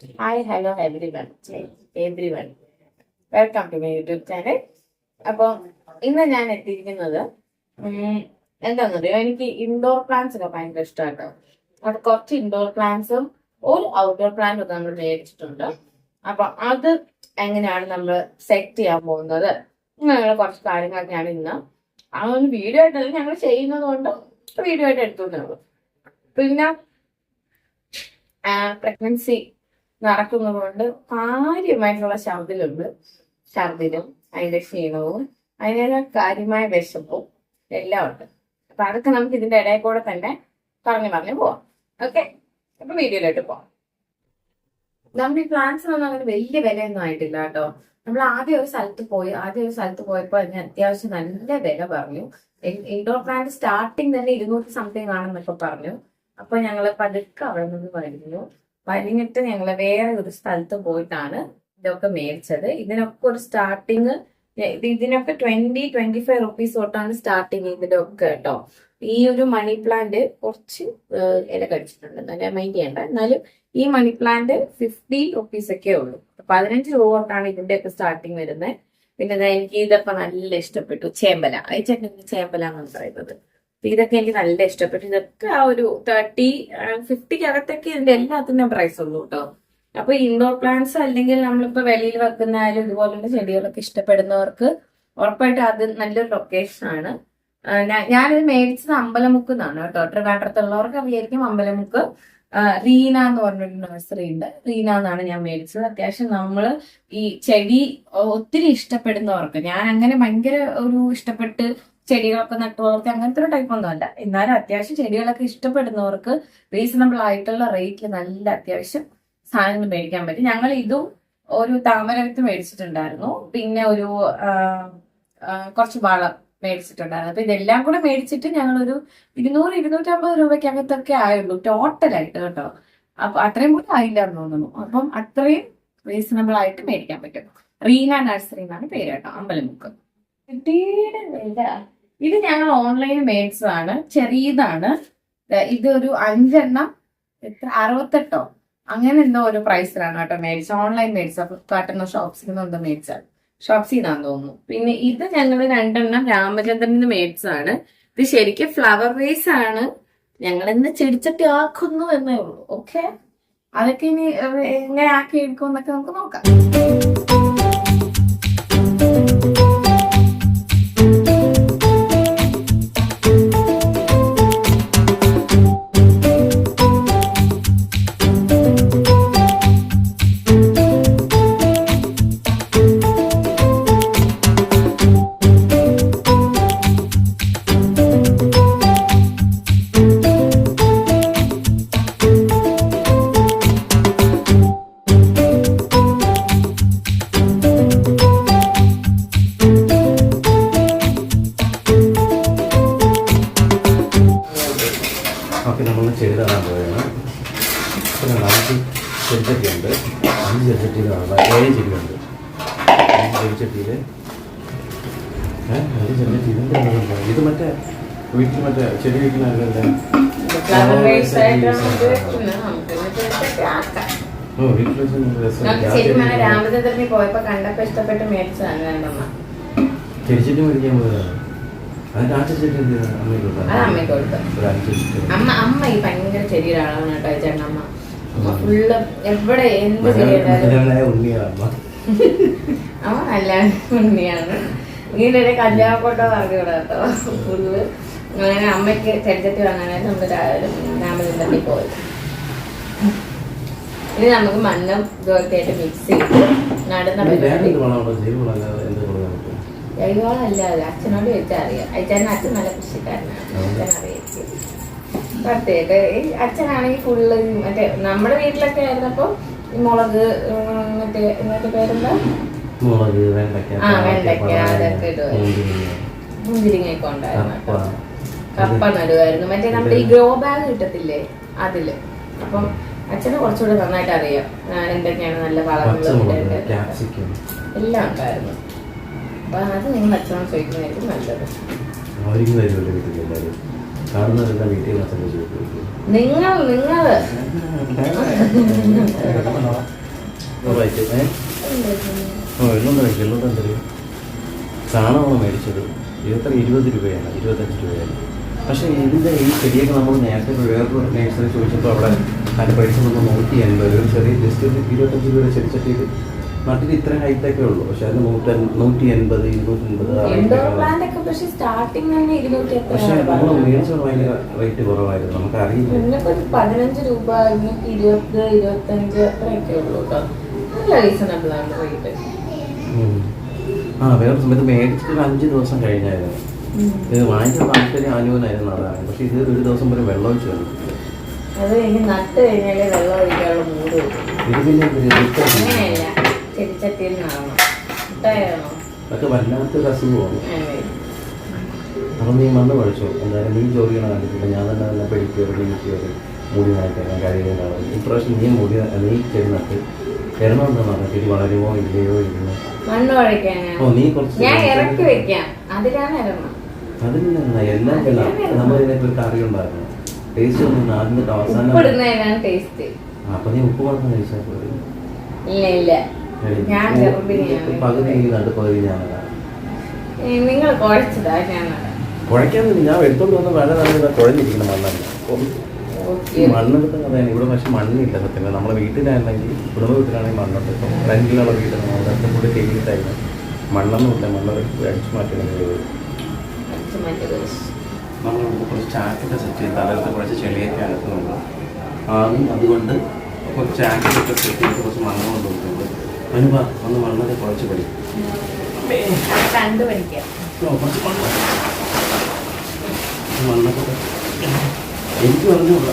Hi hello everyone welcome to my YouTube channel. അപ്പോൾ ഇന്ന് ഞാൻ എത്തിയിരിക്കുന്നത് എന്താണെന്നറിയോ, എനിക്ക് ഇൻഡോർ പ്ലാന്റ്സ് ഒക്കെ ഭയങ്കര ഇഷ്ടമാട്ടോ. അവിടെ കുറച്ച് ഇൻഡോർ പ്ലാന്റ്സും ഒരു ഔട്ട്ഡോർ പ്ലാന്റും ഒക്കെ നമ്മൾ മേടിച്ചിട്ടുണ്ട്. അപ്പൊ അത് എങ്ങനെയാണ് നമ്മൾ സെറ്റ് ചെയ്യാൻ പോകുന്നത്, ഇങ്ങനെയുള്ള കുറച്ച് കാര്യങ്ങളൊക്കെയാണ് ഇന്ന്. ആ ഒരു വീഡിയോ ആയിട്ടല്ല, ഞങ്ങൾ ചെയ്യുന്നത് കൊണ്ട് വീഡിയോ ആയിട്ട് എടുത്തുകൊണ്ടുള്ളൂ. പിന്നെ പ്രഗ്നൻസി നടക്കുന്നത് കൊണ്ട് കാര്യമായിട്ടുള്ള ഛർദിലും അതിന്റെ ക്ഷീണവും അതിൻ്റെ കാര്യമായ വിശപ്പും എല്ലാം ഉണ്ട്. അപ്പൊ അതൊക്കെ നമുക്ക് ഇതിന്റെ ഇടയിൽ കൂടെ തന്നെ പറഞ്ഞു പോവാം. ഓക്കെ, അപ്പൊ വീഡിയോയിലോട്ട് പോവാം. നമ്മുടെ ഈ പ്ലാന്റ്സ് ഒന്നും അങ്ങനെ വലിയ വിലയൊന്നും ആയിട്ടില്ല കേട്ടോ. നമ്മൾ ആദ്യം ഒരു സ്ഥലത്ത് പോയപ്പോൾ അതിന് അത്യാവശ്യം നല്ല വില പറഞ്ഞു. ഇൻഡോർ പ്ലാന്റ് സ്റ്റാർട്ടിങ് തന്നെ 200 സംതിങ് ആണെന്നൊക്കെ പറഞ്ഞു. അപ്പൊ ഞങ്ങള് പതുക്കെ അവിടെ നിന്ന് വലിഞ്ഞിട്ട് ഞങ്ങള് വേറെ ഒരു സ്ഥലത്ത് പോയിട്ടാണ് ഇതൊക്കെ മേടിച്ചത്. ഇതിനൊക്കെ ഒരു സ്റ്റാർട്ടിങ് ഇതിനൊക്കെ 20-25 റുപ്പീസ് തൊട്ടാണ് സ്റ്റാർട്ടിങ് ഇതിന്റെ ഒക്കെ കേട്ടോ. ഈ ഒരു മണി പ്ലാന്റ് കുറച്ച് ഇല കടിച്ചിട്ടുണ്ട്, നല്ല മൈൻഡ് ചെയ്യണ്ട. എന്നാലും ഈ മണി പ്ലാന്റ് 50 റുപ്പീസ് ഒക്കെ ഉള്ളൂ. 15 രൂപ തൊട്ടാണ് ഇതിന്റെ ഒക്കെ സ്റ്റാർട്ടിങ് വരുന്നത്. പിന്നെ എനിക്ക് ഇതൊക്കെ നല്ല ഇഷ്ടപ്പെട്ടു. ചേമ്പല, അയച്ചേട്ടൻ ചേമ്പല എന്നാണ് പറയുന്നത്. ഇതൊക്കെ എനിക്ക് നല്ല ഇഷ്ടപ്പെട്ടു. ഇതൊക്കെ ആ ഒരു 30-50 അകത്തൊക്കെ ഇതിന്റെ എല്ലാത്തിനും പ്രൈസ് ഉള്ളൂ കേട്ടോ. അപ്പൊ ഇൻഡോർ പ്ലാന്റ്സ് അല്ലെങ്കിൽ നമ്മളിപ്പോ വെളിയിൽ വെക്കുന്നാലും ഇതുപോലുള്ള ചെടികളൊക്കെ ഇഷ്ടപ്പെടുന്നവർക്ക് ഉറപ്പായിട്ട് അത് നല്ലൊരു ലൊക്കേഷൻ ആണ്. ഞാനിത് മേടിച്ചത് അമ്പലമുക്ക് എന്നാണ് കേട്ടോ. ട്രിവാൻഡ്രത്തുള്ളവർക്ക് അറിയായിരിക്കും അമ്പലമുക്ക്. റീന എന്ന് പറഞ്ഞൊരു നഴ്സറി ഉണ്ട്. റീന എന്നാണ് ഞാൻ മേടിച്ചത്. അത്യാവശ്യം നമ്മള് ഈ ചെടി ഒത്തിരി ഇഷ്ടപ്പെടുന്നവർക്ക്, ഞാൻ അങ്ങനെ ഭയങ്കര ഒരു ഇഷ്ടപ്പെട്ട് ചെടികളൊക്കെ നട്ടു വളർത്തി അങ്ങനത്തെ ഒരു ടൈപ്പ് ഒന്നും അല്ല. എന്നാലും അത്യാവശ്യം ചെടികളൊക്കെ ഇഷ്ടപ്പെടുന്നവർക്ക് റീസണബിൾ ആയിട്ടുള്ള റേറ്റിൽ നല്ല അത്യാവശ്യം സാധനങ്ങൾ മേടിക്കാൻ പറ്റും. ഞങ്ങൾ ഇതും ഒരു താമരത്ത് മേടിച്ചിട്ടുണ്ടായിരുന്നു, പിന്നെ ഒരു കുറച്ച് വളം മേടിച്ചിട്ടുണ്ടായിരുന്നു. അപ്പൊ ഇതെല്ലാം കൂടെ മേടിച്ചിട്ട് ഞങ്ങളൊരു 200-250 രൂപയ്ക്കകത്തൊക്കെ ആയുള്ളൂ ടോട്ടലായിട്ട് കേട്ടോ. അപ്പൊ അത്രയും കൂടെ ആയില്ല എന്ന് തോന്നുന്നു. അപ്പം അത്രയും റീസണബിൾ ആയിട്ട് മേടിക്കാൻ പറ്റും. റീന നഴ്സറി എന്നാണ് പേര് കേട്ടോ, അമ്പലമുക്ക്. ഇത് ഞങ്ങൾ ഓൺലൈനിൽ മേടിച്ചതാണ്, ചെറിയതാണ്. ഇത് ഒരു 5 എണ്ണം 68 അങ്ങനെ എന്തോ ഒരു പ്രൈസിലാണ് കേട്ടോ മേടിച്ചത്. ഓൺലൈൻ മേടിച്ചത്, ഫ്ലിപ്കാർട്ടിന്നോ ഷോപ്സിന്നോ എന്തോ മേടിച്ചത്, ഷോപ്സിന്നാന്ന് തോന്നുന്നു. പിന്നെ ഇത് ഞങ്ങൾ 2 എണ്ണം രാമചന്ദ്രനിൽ നിന്ന് മേടിച്ചതാണ്. ഇത് ശരിക്കും ഫ്ലവർ വേസ് ആണ്. ഞങ്ങൾ ഇന്ന് ചെടിച്ചട്ടി ആക്കുന്നു എന്നേ ഉള്ളൂ. ഓക്കെ, അതൊക്കെ ഇനി എങ്ങനെ ആക്കി എടുക്കും എന്നൊക്കെ നമുക്ക് നോക്കാം. ഓക്കെ, നമ്മൾ ചെടി തരാൻ പോവുകയാണ്. പിന്നെ 4 ചെടിച്ചട്ടിയുണ്ട്. 5 ചെടിച്ചട്ടിയിലാണ് 7 ചെടിയുണ്ട്. 5 ചെടിച്ചട്ടിയിൽ 5 ചെടിച്ചട്ടി. ഇത് മറ്റേ വീട്ടിൽ മറ്റേ ചെടി വയ്ക്കുന്നതല്ലേ? വീട്ടിൽ രാമചന്ദ്രനിൽ പോയപ്പോ കണ്ടപ്പോ ഇഷ്ടപ്പെട്ട് മേടിച്ചതാണ്. ചെടിച്ചട്ടി മേടിക്കാൻ പോയതാണ്. അമ്മ ഈ ഭയങ്കര ചെടിയുടെ ആളാണ് കേട്ടോ. ചേട്ടനമ്മ ഫുള്ള് എവിടെ എന്ത് അമ്മ നല്ല ഉണ്ണിയാണ്. ഇങ്ങനെ കല്യാണക്കോട്ടോ പറഞ്ഞൂടാ കേട്ടോ. ഫുള്ള് അങ്ങനെ അമ്മയ്ക്ക് ചെടിച്ചട്ടി വാങ്ങാനായിട്ട് നമ്മള് രാമചന്ദ്രനിൽ പോയത്. ഇനി നമുക്ക് മണ്ണും ഇതൊക്കെ ആയിട്ട് മിക്സ് ചെയ്ത് നടുന്ന ജൈവവളം അല്ലാതെ അച്ഛനോട് ചോദിച്ചാൽ അറിയാം. അച്ഛൻ നല്ല കൃഷിക്കാരനാണ്, അച്ഛൻ അറിയാം. പ്രത്യേക അച്ഛനാണെങ്കിൽ ഫുള്ള് മറ്റേ നമ്മുടെ വീട്ടിലൊക്കെ ആയിരുന്നപ്പോ ഈ മുളക് മറ്റേ പേരെന്താ വെണ്ടയ്ക്ക അതൊക്കെ ഇടുമായിരുന്നു. മുന്തിരിങ്ങയൊക്കെ ഉണ്ടായിരുന്നു കേട്ടോ. കപ്പ നടുവായിരുന്നു. മറ്റേ നമ്മുടെ ഈ ഗ്രോ ബാഗ് കിട്ടത്തില്ലേ അതില്. അപ്പം അച്ഛന് കുറച്ചുകൂടെ നന്നായിട്ട് അറിയാം എന്തൊക്കെയാണ് നല്ല വളങ്ങൾ എല്ലാം ഉണ്ടായിരുന്നു. അപ്പൊ അത് നിങ്ങൾ അച്ഛനോട് ചോദിക്കുന്നതായിരിക്കും നല്ലത്. കാണുന്നവരെല്ലാം വീട്ടിൽ നിന്ന് ചോദിക്കും. നിങ്ങള് ചാണകമാണ് മേടിച്ചത്. ഇതെത്ര 20 രൂപയാണ്, 25 രൂപയാണ്. പക്ഷേ ഇതിൻ്റെ ഈ ചെടിയൊക്കെ നമ്മൾ നേരത്തെ വേറൊരു നേഴ്സറി ചോദിച്ചപ്പോൾ അവിടെ അതിൻ്റെ പൈസ നമ്മൾ 180, ഒരു ചെറിയ ജസ്റ്റ് 25 രൂപയുടെ ചെടിച്ചട്ടിയിൽ നാട്ടിൽ ഇത്ര ഹൈറ്റൊക്കെ ഉള്ളൂ. പക്ഷെ അതിന് 180, 250. പക്ഷെ നമ്മൾ മേടിച്ചത് ഭയങ്കര റേറ്റ് കുറവായിരുന്നു, നമുക്ക് അറിയില്ല. 15 രൂപ, 20, 25 അത്രയൊക്കെ ഉള്ളൂ കേട്ടോ. നല്ല റീസണബിൾ ആണ് റേറ്റ്. വേറെ സമയത്ത് മേടിച്ചിട്ട് ഒരു 5 ദിവസം കഴിഞ്ഞായിരുന്നു. ഇത് വാങ്ങിക്കാൻ താല്പര്യം ആനുവനായിരുന്നു, അതാണ്. പക്ഷെ ഇത് ഒരു ദിവസം പോലും വെള്ളം ഒഴിച്ച് വന്നിട്ടില്ല. അത് എനിക്ക് നട്ട് കഴിഞ്ഞാലേ വെള്ളം ഒഴിക്കാനുള്ള മൂട് ഇത് പിന്നെ അങ്ങനെയല്ല, ചെടിച്ചട്ടിയിൽ നിന്നാണോ ഇട്ടായാണോ അതൊക്കെ വല്ലാത്തൊരു അസുഖമാണ്. അപ്പം നീ മണ്ണ് പഠിച്ചോ, എന്തായാലും നീ ജോലി ചെയ്യണം കണ്ടിട്ടില്ല. ഞാൻ തന്നെ പെടിക്കറി മുടി നനയ്ക്കാൻ കഴിയുകയും കാണും. ഇപ്രാവശ്യം നീ ചെടി നട്ട് ഇടണമെന്ന് പറഞ്ഞു. ചെടി വളരുമോ ഇല്ലയോ ഇരുന്നു മണ്ണ് കുഴയ്ക്കാനാ നീ കുറച്ച് ഞാൻ ഇറക്കി വെക്കാം. അതിലാണ് ഇറങ്ങണം. അതിന് എല്ലാം നമ്മളിതിനൊക്കെ ഒരു കറി ഉണ്ടായിരുന്നു. ടേസ്റ്റ് ഒന്നും ആദ്യം അവസാനം ഉപ്പിടുന്നതിനാണ് ടേസ്റ്റ്. അപ്പൊ നീ ഉപ്പ് മാത്രം കഴിച്ചാൽ പോയി. ഇല്ല ഞാൻ പകുതി നട്ട് പകുതി ഞാനതാണ്. നിങ്ങൾ കുഴച്ചതാ ഞാൻ കുഴയ്ക്കാൻ ഞാൻ എടുത്തോണ്ട് വന്ന വെള്ളം നല്ല കുഴഞ്ഞിരിക്കുന്ന മണ്ണല്ല. മണ്ണെടുത്ത കഥയാണ് ഇവിടെ. പക്ഷെ മണ്ണില്ല സത്യം. നമ്മുടെ വീട്ടിലാണെങ്കിൽ കുടുംബ വീട്ടിലാണെങ്കിൽ മണ്ണുണ്ട്. ഇപ്പം റെന്റിലുള്ള വീട്ടിൽ നമ്മളൊക്കെ കൂടി ചെയ്തിട്ടായിരുന്നു മണ്ണൊന്നും ഇല്ല. മണ്ണ് അടിച്ചു മാറ്റുന്നത്. നമ്മളിവിടെ കുറച്ച് ചാക്കൊക്കെ സെറ്റ് ചെയ്ത് തലത്ത് കുറച്ച് ചെളിയൊക്കെ അകത്തുന്നുണ്ട്. അതുകൊണ്ട് കുറച്ച് ചാക്കൊക്കെ സെറ്റ് ചെയ്ത് കുറച്ച് മണ്ണ് കൊണ്ട് കൊടുക്കുന്നുണ്ട്. അനുഭവ ഒന്ന് മണ്ണൊക്കെ കുഴച്ച് പഠിക്കും. മണ്ണൊക്കെ എനിക്ക് പറഞ്ഞുള്ള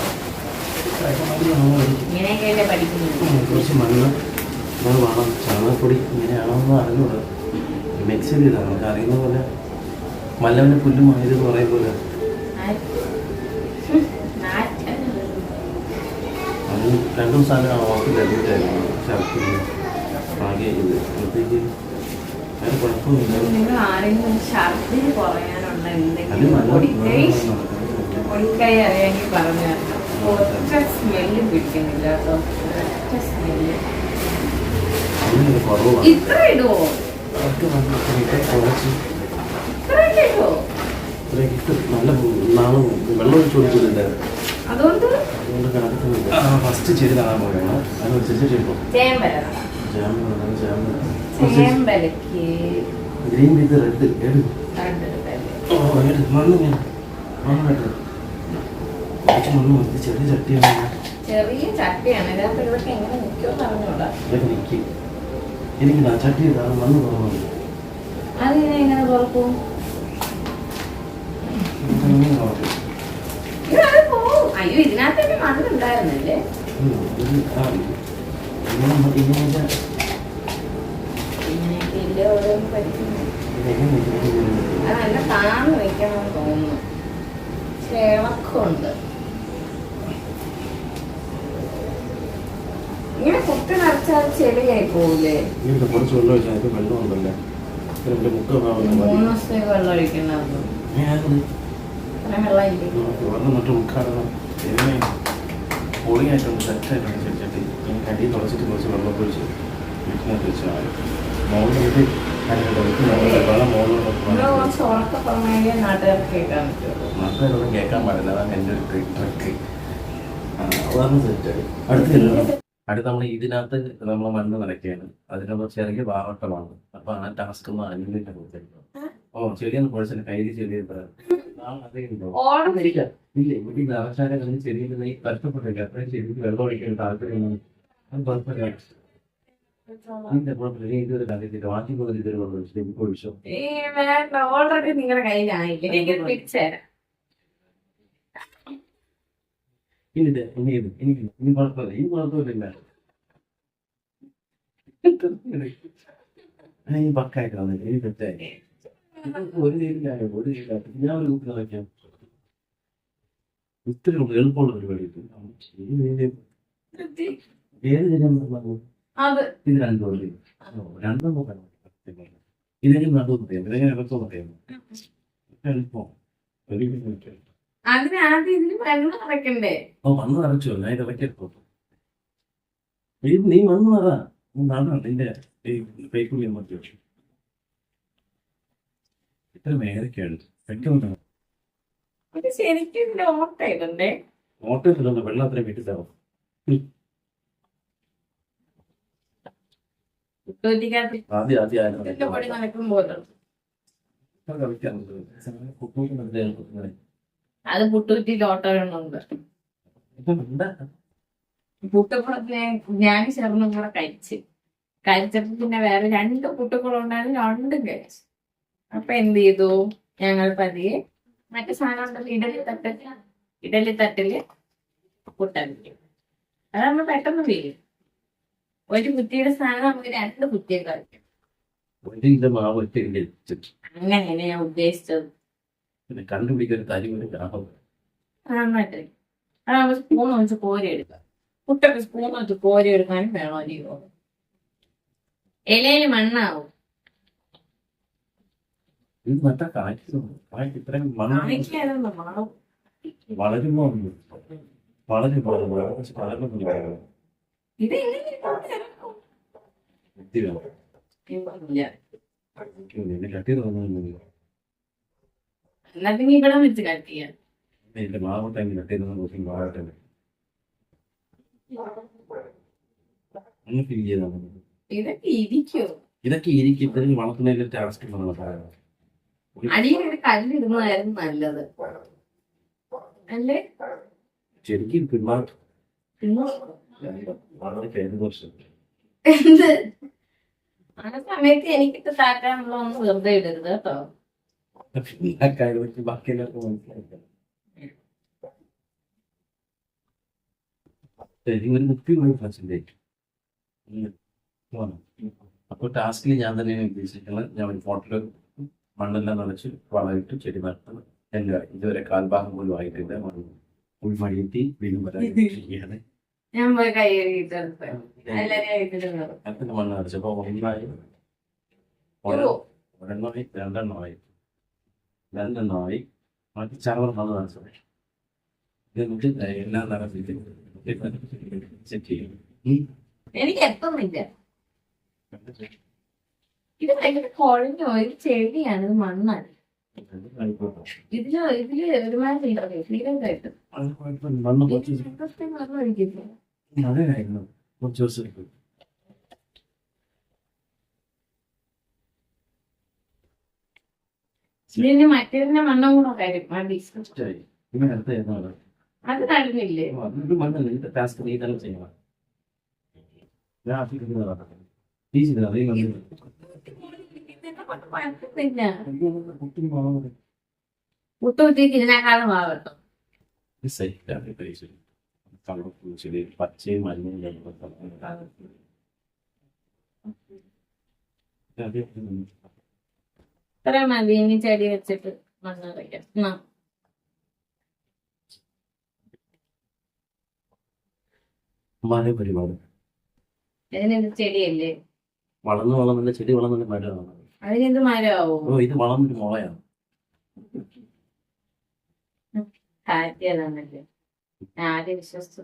കുറച്ച് മണ്ണ് വേണം. ചാണകപ്പൊടി ഇങ്ങനെയാണോന്ന് അറിഞ്ഞൂടാ. മിക്സ് ചെയ്താണ് നമുക്ക് അറിയുന്ന പോലെ. മല്ലവന് പുല്ലുമായത് എന്ന് പറയും പോലെ. അത് 2 ദിവസം ഹോസ്പിറ്റലിൽ അഡ്മിറ്റായിരുന്നു. ഛർദ്ദിക്കുന്നു ആകെ ഇത് അപ്പോഴത്തേക്ക് വേറെ കുഴപ്പമൊന്നുമില്ല. പൊടിക്കൈ അറിയാമെങ്കിൽ പറഞ്ഞു തരണം. ഒറ്റ സ്മെല്ല് പിടിക്കുന്നില്ല കേട്ടോ. ഒറ്റ സ്മെല്ല് ഇത്ര ഇടുവോ? നല്ല നാളും വെള്ളം ഒഴിച്ചു കൊടുക്കുന്നുണ്ട്. അതുകൊണ്ട് ഫസ്റ്റ് ചെടി നടാൻ പോവുകയാണ്. അതിനനുസരിച്ച് ചെയ്യുമ്പോൾ ഗ്രീൻ വിത്ത് റെഡ് മണ്ണ് മണ്ണ് മതി. ചെറിയ ചട്ടിയാണ്. ചെറിയ ചട്ടിയാണ്. ഇതിനകത്ത് ഇതൊക്കെ എങ്ങനെ നിൽക്കുമെന്ന് അറിഞ്ഞൂടാ. എനിക്ക് ചട്ടി മണ്ണ് കുറവാണ്. അതിനെ എങ്ങനെ തുറക്കും? അയ്യോ ഇതിനകത്ത് മണ്ണുണ്ടായിരുന്നല്ലേ. ഇങ്ങനെയൊക്കെ ഓരോന്ന് പഠിക്കുന്നു. അത് നല്ല താന്ന് വെക്കണമെന്ന് തോന്നുന്നു. ഇളക്കമുണ്ട്. ഇങ്ങനെ കുത്തി നിറച്ചാൽ ചെളിയായി പോവില്ലേ? കുറച്ച് വെള്ളം ഒഴിച്ചാൽ വെള്ളം ഉണ്ടല്ലേ. 3 ദിവസത്തേക്ക് വെള്ളം ഒഴിക്കുന്നത്. പൊളിയായിട്ടുണ്ട്, സെറ്റായിട്ടുണ്ട് ചെടിച്ചട്ടി. കടി തുളച്ചിട്ട് കുറച്ച് വെള്ളം ഒഴിച്ച് വീട്ടിനകത്ത് വെച്ചാൽ മോളിലോട്ട് നാട്ടുകാരൊന്നും കേൾക്കാൻ പാടില്ല. അതാണ് എൻ്റെ ഒരു ട്രിക്ക്. അതാണ് സെറ്റായി. അടുത്ത് നമ്മൾ ഇതിനകത്ത് നമ്മൾ മണ്ണ് നിറയ്ക്കുകയാണ്. അതിനുള്ള ചെറിയ പാവട്ടമാണ്. അപ്പൊ ആ ടാസ്ക് ഒന്ന് അനുഭവിക്കാൻ കൊടുത്തിട്ടുണ്ട്. ചെടിയൊന്ന് കുഴച്ചിട്ട് കയ്യിൽ ചെടി ഇല്ല അവസാനം ചെടിയിൽ നീ കഷ്ടപ്പെട്ടേക്ക്. അത്രയും ചെടിക്ക് വെള്ളം ഒഴിക്കാൻ താല്പര്യമാണ്. അത് കുഴപ്പമില്ല. ഇതൊരു കാര്യത്തില്ല. വാക്കി പോലെ ഇതൊരു വെള്ളം ഒഴിച്ചു എനിക്ക് ഒഴിച്ചോ. ഓൾറെഡി നിങ്ങളുടെ കയ്യിലായില്ലേ? ഇനി കുഴപ്പമില്ല. ഈ കുഴപ്പമില്ല. ഈ പക്കായിട്ട് വന്നില്ല. ഇനി തെറ്റായി. ഒരു രീതിയിലായോ ഒരു രീതിയിലായിട്ട് ഞാൻ ഒരു ഗ്രൂപ്പിൽ വയ്ക്കാം. ഇത്രയും എളുപ്പമുള്ള പരിപാടി. ഏത് ചെയ്യാൻ ഇത് 2 കൊല്ലം 2 നോക്കണം. ഇതെങ്കിലും നടുവെന്ന് അറിയാം. ഇതെങ്ങനെ ഇറക്കുമെന്ന് അറിയാമോ? എളുപ്പം അതിന് ആദ്യം ഇതിന് വെള്ളം നിറയ്ക്കണ്ടേ? ഓ വന്ന് നിറച്ചു ഞാൻ ഇടയ്ക്ക് നീ വന്നു അതാ നടാണ് നിന്റെ പേക്കുള്ളി മതി വെച്ചു ഇത്ര മേലൊക്കെയാണ് പെട്ടെന്ന് ഇത് ശരിക്കും ഇതിന്റെ ഓട്ട ഇടണ്ടേ? ഓട്ടത്തിലൊന്ന് വെള്ളം അത്രയും വീട്ടിലാവും കുട്ടൂറ്റിക്കകത്ത് ആദ്യം ആദ്യം ഇതിന്റെ പൊടി നനക്കുമ്പോഴാണ് അത് പുട്ടുകുറ്റിയിൽ ഓട്ട വേണമെന്നുണ്ട്. പുട്ടുക്കുളത്തിനെ ഞാൻ ചേർന്നും കൂടെ കഴിച്ചപ്പോ പിന്നെ വേറെ 2 പുട്ടുക്കുളം ഉണ്ടായിരുന്നു, 2ഉം കഴിച്ചു. അപ്പൊ എന്ത് ചെയ്തു, ഞങ്ങൾ പതിയെ മറ്റു സാധനം ഉണ്ടല്ലോ ഇഡലി തട്ടില് പുട്ടരിക്കും. അത് നമ്മൾ പെട്ടെന്ന് വീഴും. ഒരു കുറ്റിയുടെ സാധനം നമുക്ക് 2 കുറ്റിയൊക്കെ കഴിക്കും. അങ്ങനെയാണ് ഞാൻ ഉദ്ദേശിച്ചത്. കണ്ടുപിടിക്കുന്ന കാര്യം നന്നായിട്ട് അതാകുമ്പോ സ്പൂൺ വെച്ച് കോരി എടുക്കാം. പുട്ടൊക്കെ സ്പൂൺ വെച്ച് കോരി എടുക്കാനും വേണോ അല്ലയോ? ഇലയിൽ മണ്ണാവും. കാണിക്കായിരുന്നു മണം. വളരുമ്പോ ഇത് എങ്ങനെ ഇറക്കും? കട്ടി തോന്നുന്നില്ല എന്നാ പിന്നെ ഇവിടെ വെച്ച് കട്ട് ചെയ്യാം. എന്റെ മാവട്ടെ കട്ടി മാവട്ടെ ഫീൽ ചെയ്താൽ ഇതൊക്കെ ഇരിക്കോ? ഇതൊക്കെ ഇരിക്കും ഇതിന് വളർത്തുന്നതിൽ ടാസ്ക് അടിയിൽ ഒരു കല്ലിടുന്നതായിരുന്നു നല്ലത് അല്ലേ? ശരിക്കും പിള്ളേർ എന്ത് ആ സമയത്ത് എനിക്കിട്ട് താറ്റാനുള്ള ഒന്നും വെറുതെ ഇടരുത് കേട്ടോ. ബാക്കിയെല്ലാവർക്കും മനസ്സിലായി അപ്പൊ ടാസ്കിൽ ഞാൻ തന്നെയാണ് ഉദ്ദേശിക്കുന്നത്. ഞാൻ ഫോട്ടോയിൽ മണ്ണെല്ലാം നിറച്ച് വളമിട്ട് ചെടി നടത്തുന്നത് എല്ലാം ഇതുവരെ കാൽഭാഗം പോലും ആയിട്ടില്ല. ഉൾമഴയെത്തി വീണ്ടും വരാൻ ഞാൻ പോയി കൈ കഴുകിയിട്ട് അടുത്ത മണ്ണ് നിറച്ചപ്പോ ഒരെണ്ണമായി രണ്ടെണ്ണമായി ബാക്കി ചവർ മണ്ണ് നിറച്ചത് എന്നിട്ട് എല്ലാം നിറച്ചിട്ട് സെറ്റ് ചെയ്യും. എനിക്ക് എത്തുന്നില്ല. ഇത് ഭയങ്കര കുഴഞ്ഞ ഒരു ചെടിയാണ്, ഇത് മണ്ണാണ്. ഇതില് ഒരുമാതിരി സീരിയസായിട്ട് അതായിരുന്നു കുറച്ച് ദിവസം ഇതിന് മറ്റേതിന്റെ മണ്ണും കൂടെ കാര്യം മതി. അടുത്ത അത് നടന്നില്ലേ? മണ്ണ് ടാസ്ക് നീ തന്നെ ചെയ്യണം. പുട്ടുകുറ്റിക്ക് ഇതിനേക്കാളും ഭാഗട്ടോ. പച്ചയും മഞ്ഞയും ഇത്ര മതി. ഇനി ചെടി വെച്ചിട്ട് മണ്ണ് വയ്ക്കാം. പരിപാടി ഇതിനെന്ത് ചെടിയല്ലേ? വളർന്നില്ല ചെടി വളർന്നില്ല മരമാണ്. അതിനെന്ത് മരമാവോ? ഇത് വളർന്നൊരു മുളയാണ്. കാര്യതാണല്ലേ ആദ്യം വിശ്വസിച്ചു.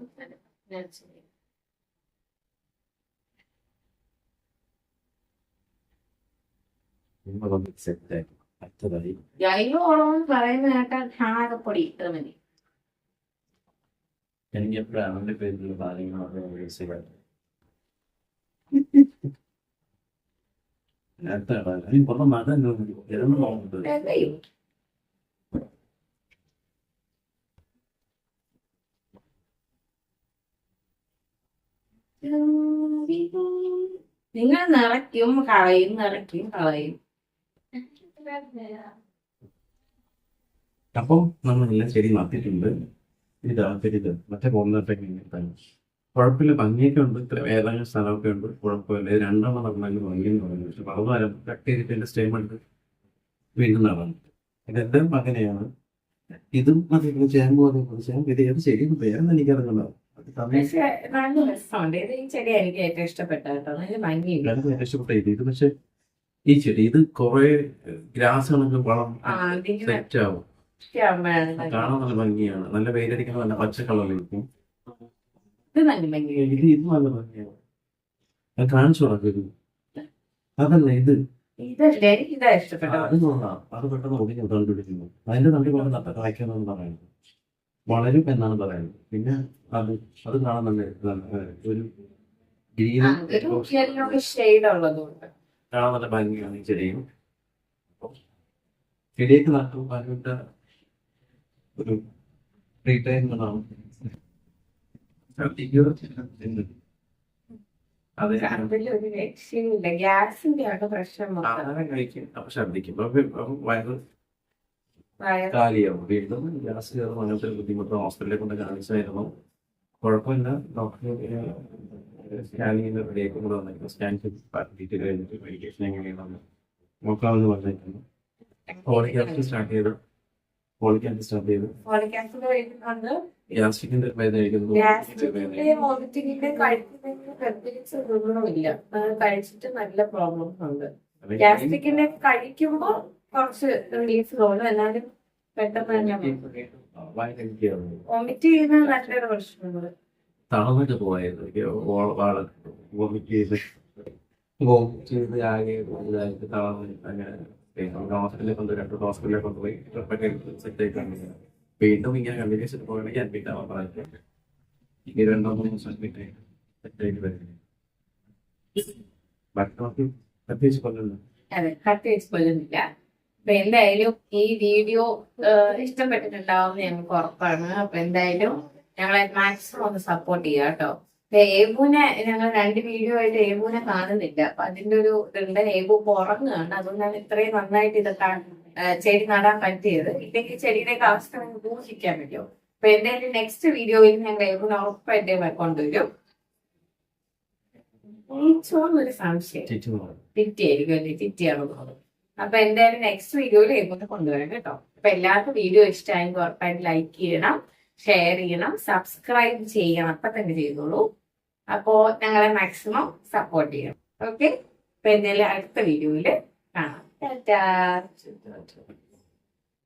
ജൈവവളം പറയുന്ന കേട്ടാൽ ചാണകപ്പൊടി ഇത്ര മതി. എനിക്ക് എപ്പോഴും അവന്റെ പേരിലുള്ള കാര്യങ്ങളൊക്കെ പുറത്ത് മഴ ഇതൊന്നും നോക്കുന്നത് നിങ്ങൾ നിറയ്ക്കും കളയും നിറയ്ക്കും കളയും. അപ്പം നമ്മളെല്ലാം ശരി നടത്തിയിട്ടുണ്ട്. ഇത് മറ്റേ പോകുന്നതൊക്കെ കുഴപ്പമില്ല, ഭംഗിയൊക്കെ ഉണ്ട്. ഇത്ര ഏതെങ്കിലും സ്ഥലമൊക്കെ ഉണ്ട്, കുഴപ്പമില്ല. 2 നടന്നെങ്കിൽ ഭംഗിയെന്ന് പറഞ്ഞു. പക്ഷെ വളരെ കട്ട് ചെയ്തിട്ട് എന്റെ സ്റ്റേമെന്റ് വീണ്ടും നടന്നു. ഇതെല്ലാം അങ്ങനെയാണ്. ഇതും അതേപോലെ ചേമ്പ് അതേപോലെ ചേമ്പ്. ഇത് ഏത് ശരിയെന്ന് പേരെന്ന് എനിക്കറിഞ്ഞുണ്ടാവും. പക്ഷെ നല്ല രസമുണ്ട്. ഇത് ഈ ചെടി എനിക്ക് ഏറ്റവും ഇഷ്ടപ്പെട്ട കേട്ടോ. നല്ല ഭംഗിയുണ്ട്. ഇഷ്ടപ്പെട്ട ഇത് പക്ഷെ ഈ ചെടി ഇത് കുറെ ഗ്രാസുകളൊക്കെ വളം സെറ്റ് ആവും. ആകുമ്പോഴാണ് കാണാൻ നല്ല ഭംഗിയാണ്. നല്ല വെയിലടിക്കുന്ന നല്ല പച്ച കളറിലിരിക്കും. ഇത് നല്ല ഭംഗിയാണ്. ഇത് നല്ല ഭംഗിയാണ്. അത് കാണിച്ചു കൊടുക്കും. അതല്ല ഇത് ഇതല്ലേ ഇതാ ഇഷ്ടപ്പെട്ടത്. അത് നോക്കാം. അത് പെട്ടെന്ന് ഒതുങ്ങി ഉടൻ പിടിക്കുന്നു. അതിന്റെ തണ്ടി കൊണ്ട് നട്ട കായ്ക്കാന്നാണ് പറയുന്നത്. വളരും എന്നാണ് പറയുന്നത്. പിന്നെ അത് അത് കാണാൻ നല്ല ഒരു ഗ്രീനും ഷെയ്ഡ് ഉള്ളതുകൊണ്ട് കാണാൻ നല്ല ഭംഗിയാണ് ഈ ചെടിയും. ചെടിയൊക്കെ നട്ടു അതിന്റെ ഒരു റീറ്റൈൻമെന്റാണ്. അതെ ഒരു രക്ഷയില്ല. ഗ്യാസിന്റെ ഒക്കെ പ്രശ്നം ആഹാരം കഴിക്കും. അപ്പൊ ഛർദിക്കും. വയറ് കാലിയാവും. വീണ്ടും ഗ്യാസ് കയറും. അങ്ങനത്തെ ഒരു ബുദ്ധിമുട്ട് ഹോസ്പിറ്റലിൽ കൊണ്ട് കാണിച്ചായിരുന്നു. കുഴപ്പമില്ല. ഡോക്ടർ സ്കാനിങ്ങിന്റെ റെഡിയാക്കും കൂടെ വന്നിരിക്കുന്നു. സ്കാൻ ചെയ്ത് കഴിഞ്ഞിട്ട് മെഡിക്കേഷൻ എങ്ങനെയാണെന്ന് നോക്കാമെന്ന് പറഞ്ഞിരിക്കുന്നു. ഫോളിക് ആസിഡ് സ്റ്റാർട്ട് ചെയ്തു. ഗ്യാസ്ട്രിക്കിന്റെ വേദന കഴിച്ചിട്ട് നല്ല പ്രോബ്ലംസ് ഉണ്ട്. ഗ്യാസ്ട്രിക്കിന്റെ കഴിക്കുമ്പോ കുറച്ച് റിലീഫ് തോന്നും. എന്നാലും പെട്ടെന്ന് തന്നെ വോമിറ്റ് ചെയ്യുന്ന നല്ലൊരു പ്രശ്നമുണ്ട്. തളർന്നിട്ട് പോയത് വോമിറ്റ് ചെയ്ത് ആകെ ഇതായിട്ട് തളർന്ന് അങ്ങനെ ഹോസ്പിറ്റലിൽ കൊണ്ടുപോയി 2 ഹോസ്പിറ്റലിൽ കൊണ്ടുപോയി സെറ്റ് ആയിട്ടാണ്. വീണ്ടും ഇങ്ങനെ കണ്ടിന്യൂസ് പോകണമെങ്കിൽ അഡ്മിറ്റ് ആവാൻ പറഞ്ഞിട്ട് ഈ 2-3 ദിവസം അഡ്മിറ്റ് ആയിട്ട് സെറ്റ് ആയിട്ട് വരുന്നത്. ഭക്ഷണത്തിൽ പ്രത്യേകിച്ച് കൊല്ലുന്നു. അതെ, പ്രത്യേകിച്ച് കൊല്ലുന്നില്ല. അപ്പൊ എന്തായാലും ഈ വീഡിയോ ഇഷ്ടപ്പെട്ടിട്ടുണ്ടാവും ഞങ്ങൾക്ക് ഉറപ്പാണ്. അപ്പൊ എന്തായാലും ഞങ്ങളെ മാക്സിമം ഒന്ന് സപ്പോർട്ട് ചെയ്യാം കേട്ടോ. ഏബുവിനെ ഞങ്ങൾ 2 വീഡിയോ ആയിട്ട് ഏബുവിനെ കാണുന്നില്ല. അപ്പൊ അതിന്റെ ഒരു ഇതുണ്ട്. ഏബു ഉറങ്ങുകയാണ്. അതുകൊണ്ടാണ് ഇത്രയും നന്നായിട്ട് ഇതൊക്കെ ചെടി നടാൻ പറ്റിയത്. ഇല്ലെങ്കിൽ ചെടിയുടെയൊക്കെ അവസ്ഥ നിങ്ങൾക്ക് ഊഹിക്കാൻ പറ്റുമോ. അപ്പൊ എന്തായാലും നെക്സ്റ്റ് വീഡിയോയിൽ ഞങ്ങൾ ഏബുവിനെ ഉറപ്പായിട്ട് കൊണ്ടുവരും. ഒരു സംശയം ചിറ്റിയായിരിക്കും അല്ലേ? ചിറ്റിയാണോ? അപ്പൊ എന്തായാലും നെക്സ്റ്റ് വീഡിയോയിൽ ഏബുവിനെ കൊണ്ടുവരാം കേട്ടോ. അപ്പൊ എല്ലാവർക്കും വീഡിയോ ഇഷ്ടമായെങ്കിൽ ഉറപ്പായിട്ട് ലൈക്ക് ചെയ്യണം, ഷെയർ ചെയ്യണം, സബ്സ്ക്രൈബ് ചെയ്യണം. അപ്പൊ തന്നെ ചെയ്തോളൂ. അപ്പോ ഞങ്ങളെ മാക്സിമം സപ്പോർട്ട് ചെയ്യണം. ഓക്കെ. അപ്പൊ എന്തായാലും അടുത്ത വീഡിയോയില് കാണാം. ടാറ്റാ.